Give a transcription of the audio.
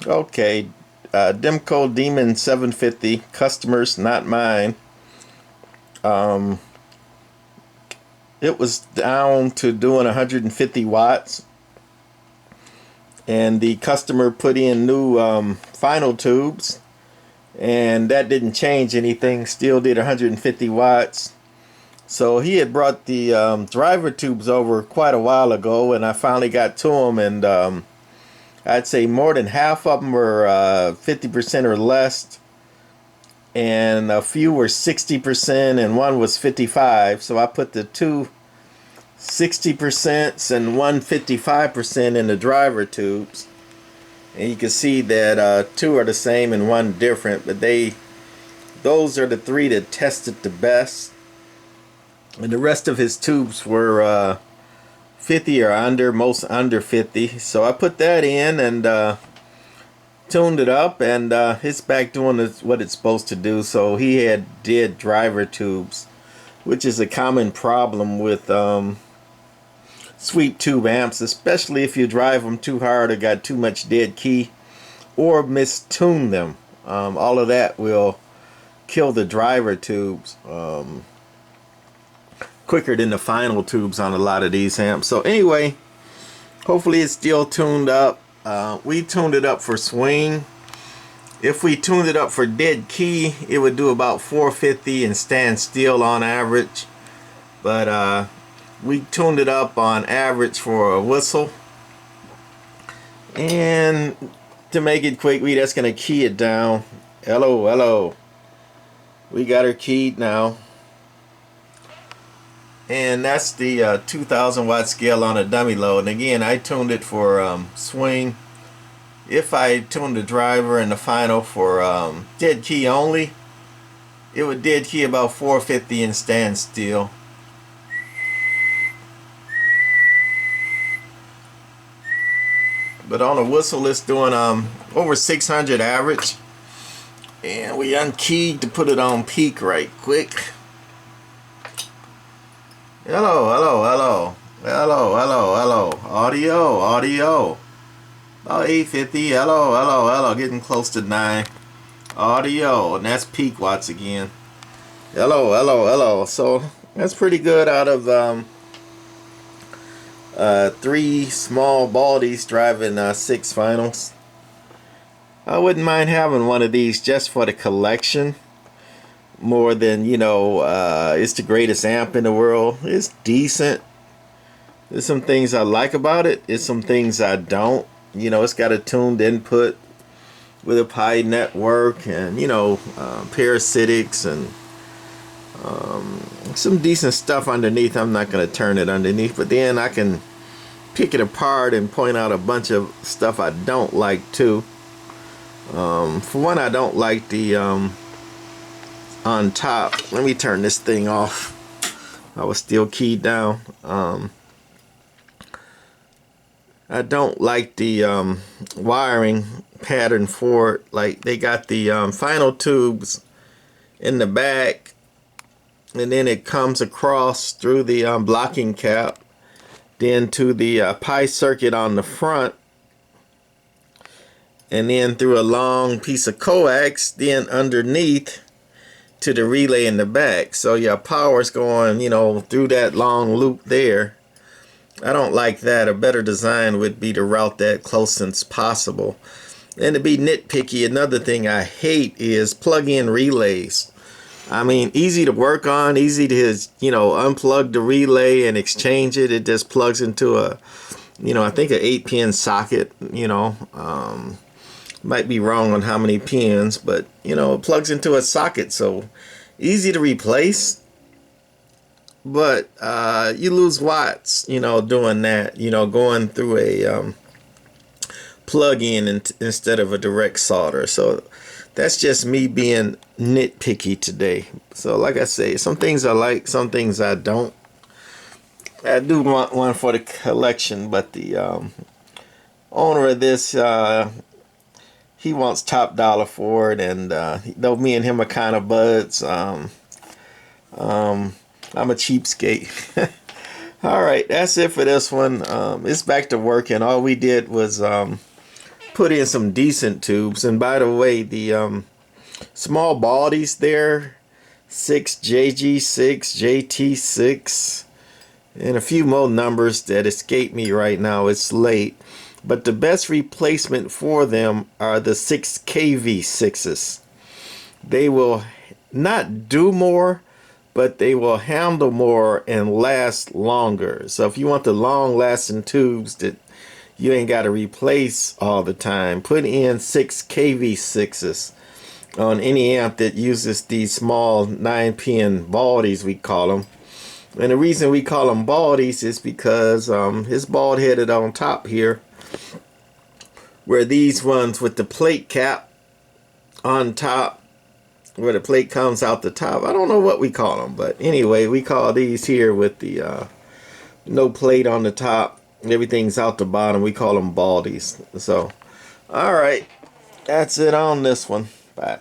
Okay, Demco Demon 750, customers, not mine. Um, it was down to doing 150 watts, and the customer put in new final tubes, and that didn't change anything, still did 150 watts. So he had brought the driver tubes over quite a while ago, and I finally got to them, and I'd say more than half of them were 50% or less, and a few were 60%, and one was 55. So I put the two 60% and one 55% in the driver tubes, and you can see that two are the same and one different, but those are the three that tested the best, and the rest of his tubes were 50 or under, most under 50. So I put that in and tuned it up, and it's back doing what it's supposed to do. So he had dead driver tubes, which is a common problem with sweep tube amps, especially if you drive them too hard or got too much dead key or mistune them. All of that will kill the driver tubes quicker than the final tubes on a lot of these amps. So anyway, hopefully it's still tuned up. We tuned it up for swing. If we tuned it up for dead key, it would do about 450 and stand still on average. But we tuned it up on average for a whistle. And to make it quick, we just gonna key it down. Hello, hello. We got her keyed now. And that's the 2000 watt scale on a dummy load. And again, I tuned it for swing. If I tuned the driver and the final for dead key only, it would dead key about 450 and stand still. But on a whistle, it's doing over 600 average. And we unkeyed to put it on peak right quick. Hello, hello, hello. Hello, hello, hello. Audio, audio. About 850. Hello, hello, hello. Getting close to 9. Audio. And that's peak watts again. Hello, hello, hello. So that's pretty good out of 3 small baldies driving 6 finals. I wouldn't mind having one of these just for the collection. More than, it's the greatest amp in the world. It's decent. There's some things I like about it. There's some things I don't. It's got a tuned input with a pi network and, parasitics and some decent stuff underneath. I'm not going to turn it underneath, but then I can pick it apart and point out a bunch of stuff I don't like too. For one, I don't like the on top. Let me turn this thing off. I was still keyed down. I don't like the wiring pattern for it. Like, they got the final tubes in the back, and then it comes across through the blocking cap, then to the pi circuit on the front, and then through a long piece of coax, then underneath to the relay in the back. So your power's going, through that long loop there. I don't like that. A better design would be to route that close as possible. And to be nitpicky, another thing I hate is plug-in relays. I mean, easy to work on, easy to, unplug the relay and exchange it. It just plugs into a, I think an 8-pin socket, might be wrong on how many pins, but, it plugs into a socket. So easy to replace. But you lose watts, doing that, going through a plug-in instead of a direct solder. So that's just me being nitpicky today. So like I say, some things I like, some things I don't. I do want one for the collection, but the owner of this, he wants top dollar for it, and though me and him are kind of buds, I'm a cheapskate. All right, that's it for this one. It's back to working. All we did was put in some decent tubes. And by the way, the small baldies there, 6JG6, JT6, and a few more numbers that escape me right now. It's late. But the best replacement for them are the 6KV6s. They will not do more, but they will handle more and last longer. So if you want the long-lasting tubes that you ain't got to replace all the time, put in 6KV6s on any amp that uses these small 9-pin baldies, we call them. And the reason we call them baldies is because it's bald headed on top here, where these ones with the plate cap on top, where the plate comes out the top. I don't know what we call them, but anyway, we call these here with the no plate on the top, everything's out the bottom. We call them baldies. So, all right, that's it on this one. Bye.